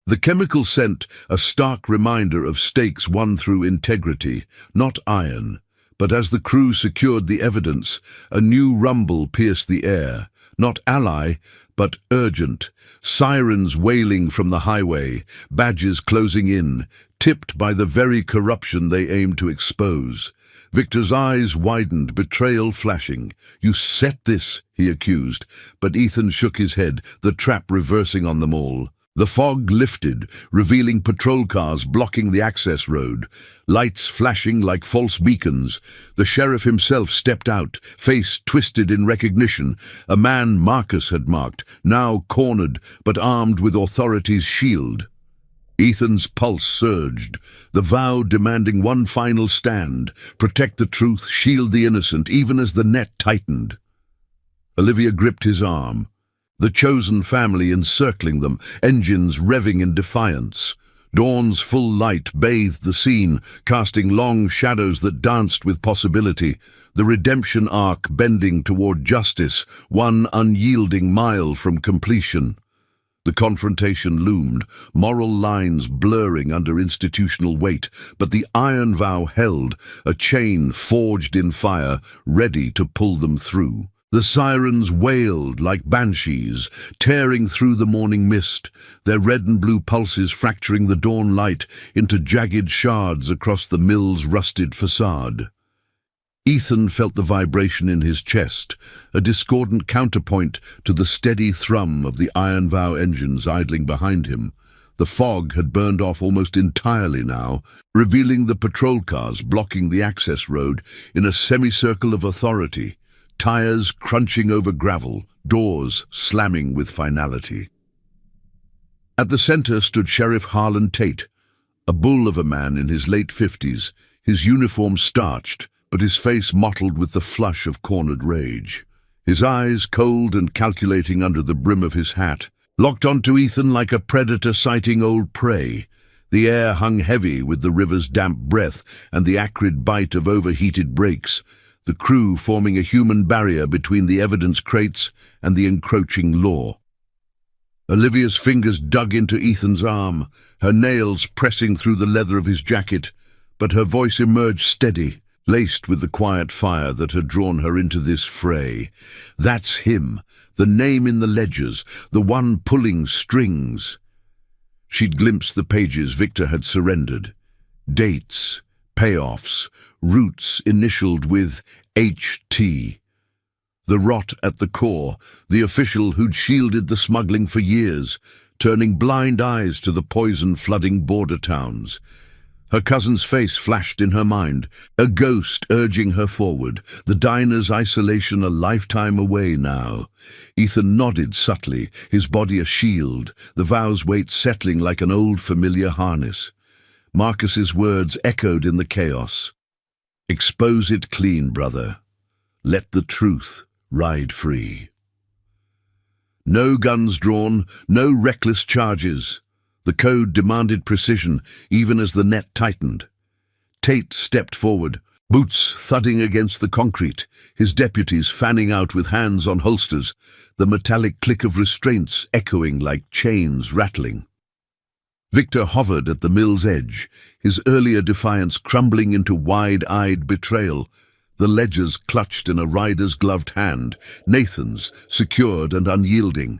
The chemical scent, a stark reminder of stakes won through integrity, not iron. But as the crew secured the evidence, a new rumble pierced the air, not ally, but urgent. Sirens wailing from the highway, badges closing in, tipped by the very corruption they aim to expose. Victor's eyes widened, betrayal flashing. "You set this," he accused, but Ethan shook his head, the trap reversing on them all. The fog lifted, revealing patrol cars blocking the access road, lights flashing like false beacons. The sheriff himself stepped out, face twisted in recognition. A man Marcus had marked, now cornered, but armed with authority's shield. Ethan's pulse surged, the vow demanding one final stand, protect the truth, shield the innocent, even as the net tightened. Olivia gripped his arm, the chosen family encircling them, engines revving in defiance. Dawn's full light bathed the scene, casting long shadows that danced with possibility, the redemption arc bending toward justice, one unyielding mile from completion. The confrontation loomed, moral lines blurring under institutional weight, but the iron vow held, a chain forged in fire, ready to pull them through. The sirens wailed like banshees, tearing through the morning mist, their red and blue pulses fracturing the dawn light into jagged shards across the mill's rusted facade. Ethan felt the vibration in his chest, a discordant counterpoint to the steady thrum of the iron vow engines idling behind him. The fog had burned off almost entirely now, revealing the patrol cars blocking the access road in a semicircle of authority, tires crunching over gravel, doors slamming with finality. At the center stood Sheriff Harlan Tate, a bull of a man in his late 50s, his uniform starched, but his face mottled with the flush of cornered rage. His eyes, cold and calculating under the brim of his hat, locked onto Ethan like a predator sighting old prey. The air hung heavy with the river's damp breath and the acrid bite of overheated brakes, the crew forming a human barrier between the evidence crates and the encroaching law. Olivia's fingers dug into Ethan's arm, her nails pressing through the leather of his jacket, but her voice emerged steady, laced with the quiet fire that had drawn her into this fray. "That's him, the name in the ledgers, the one pulling strings." She'd glimpsed the pages Victor had surrendered. Dates, payoffs, roots initialed with HT. The rot at the core, the official who'd shielded the smuggling for years, turning blind eyes to the poison flooding border towns. Her cousin's face flashed in her mind, a ghost urging her forward, the diner's isolation a lifetime away now. Ethan nodded subtly, his body a shield, the vow's weight settling like an old familiar harness. Marcus's words echoed in the chaos. "Expose it clean, brother. Let the truth ride free." No guns drawn, no reckless charges. The code demanded precision, even as the net tightened. Tate stepped forward, boots thudding against the concrete, his deputies fanning out with hands on holsters, the metallic click of restraints echoing like chains rattling. Victor hovered at the mill's edge, his earlier defiance crumbling into wide-eyed betrayal. The ledgers clutched in a rider's gloved hand, Nathan's, secured and unyielding.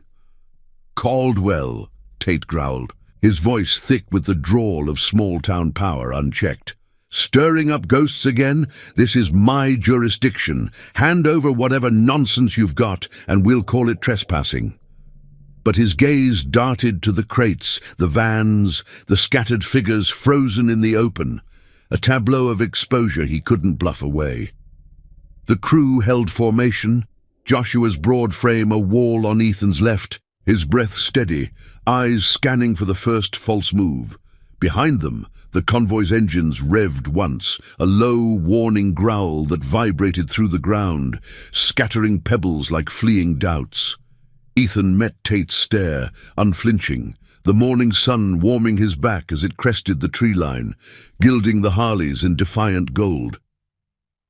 "Caldwell," Tate growled, his voice thick with the drawl of small-town power unchecked. "Stirring up ghosts again? This is my jurisdiction. Hand over whatever nonsense you've got, and we'll call it trespassing." But his gaze darted to the crates, the vans, the scattered figures frozen in the open, a tableau of exposure he couldn't bluff away. The crew held formation, Joshua's broad frame a wall on Ethan's left, his breath steady, eyes scanning for the first false move. Behind them, the convoy's engines revved once, a low, warning growl that vibrated through the ground, scattering pebbles like fleeing doubts. Ethan met Tate's stare, unflinching, the morning sun warming his back as it crested the tree line, gilding the Harleys in defiant gold.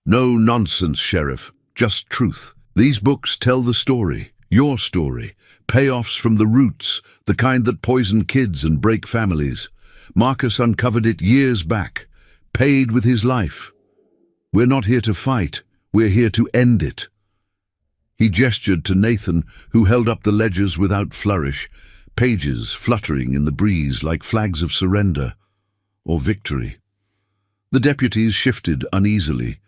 "No nonsense, Sheriff, just truth. These books tell the story, your story, payoffs from the roots, the kind that poison kids and break families. Marcus uncovered it years back, paid with his life. We're not here to fight, we're here to end it." He gestured to Nathan, who held up the ledgers without flourish, pages fluttering in the breeze like flags of surrender or victory. The deputies shifted uneasily,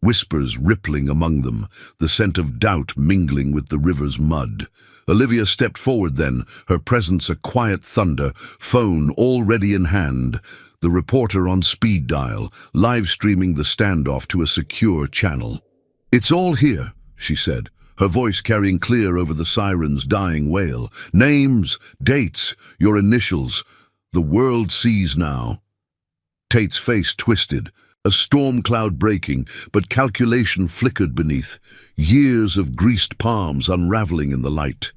whispers rippling among them, the scent of doubt mingling with the river's mud. Olivia stepped forward then, her presence a quiet thunder, phone already in hand, the reporter on speed dial, live-streaming the standoff to a secure channel. "It's all here," she said, her voice carrying clear over the siren's dying wail. "Names, dates, your initials. The world sees now." Tate's face twisted, a storm cloud breaking, but calculation flickered beneath, years of greased palms unraveling in the light.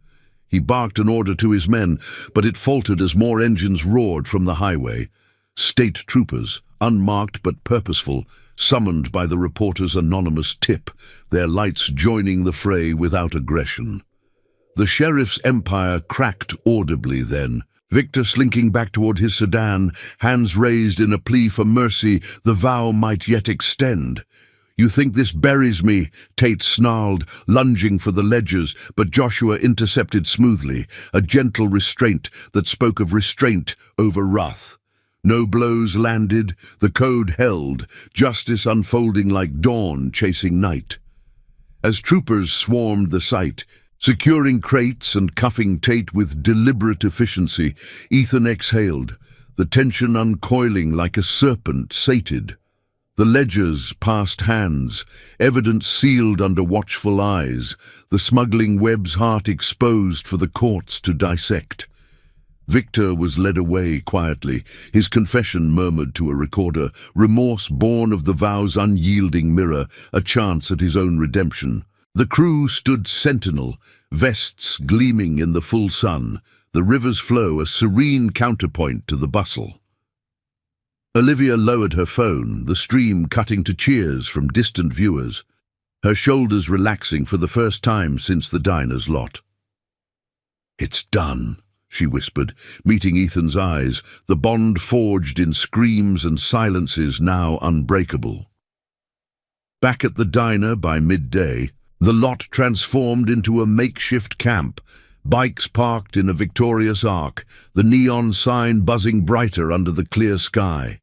He barked an order to his men, but it faltered as more engines roared from the highway. State troopers, unmarked but purposeful, summoned by the reporter's anonymous tip, their lights joining the fray without aggression. The sheriff's empire cracked audibly then, Victor slinking back toward his sedan, hands raised in a plea for mercy the vow might yet extend. "You think this buries me," Tate snarled, lunging for the ledgers, but Joshua intercepted smoothly, a gentle restraint that spoke of restraint over wrath. No blows landed, the code held, justice unfolding like dawn chasing night. As troopers swarmed the site, securing crates and cuffing Tate with deliberate efficiency, Ethan exhaled, the tension uncoiling like a serpent sated. The ledgers passed hands, evidence sealed under watchful eyes, the smuggling web's heart exposed for the courts to dissect. Victor was led away quietly, his confession murmured to a recorder, remorse born of the vow's unyielding mirror, a chance at his own redemption. The crew stood sentinel, vests gleaming in the full sun, the river's flow a serene counterpoint to the bustle. Olivia lowered her phone, the stream cutting to cheers from distant viewers, her shoulders relaxing for the first time since the diner's lot. "It's done," she whispered, meeting Ethan's eyes, the bond forged in screams and silences now unbreakable. Back at the diner by midday, the lot transformed into a makeshift camp, bikes parked in a victorious arc, the neon sign buzzing brighter under the clear sky.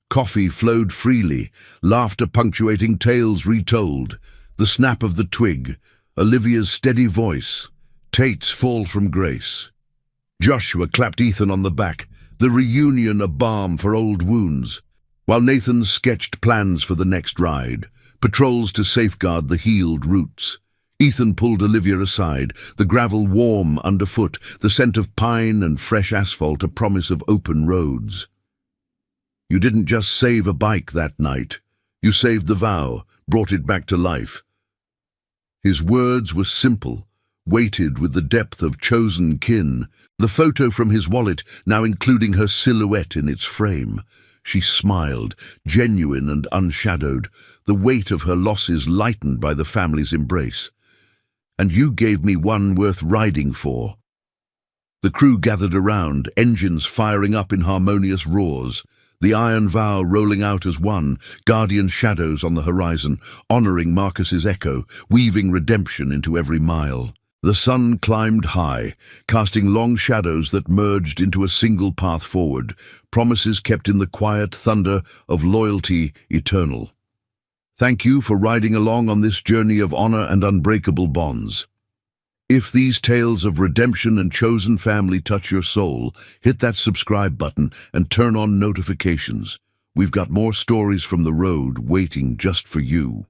Coffee flowed freely, laughter punctuating tales retold, the snap of the twig, Olivia's steady voice, Tate's fall from grace. Joshua clapped Ethan on the back, the reunion a balm for old wounds, while Nathan sketched plans for the next ride, patrols to safeguard the healed roots. Ethan pulled Olivia aside, the gravel warm underfoot, the scent of pine and fresh asphalt a promise of open roads. "You didn't just save a bike that night. You saved the vow, brought it back to life." His words were simple, weighted with the depth of chosen kin, the photo from his wallet now including her silhouette in its frame. She smiled, genuine and unshadowed, the weight of her losses lightened by the family's embrace. "And you gave me one worth riding for." The crew gathered around, engines firing up in harmonious roars, the iron vow rolling out as one, guardian shadows on the horizon, honoring Marcus's echo, weaving redemption into every mile. The sun climbed high, casting long shadows that merged into a single path forward, promises kept in the quiet thunder of loyalty eternal. Thank you for riding along on this journey of honor and unbreakable bonds. If these tales of redemption and chosen family touch your soul, hit that subscribe button and turn on notifications. We've got more stories from the road waiting just for you.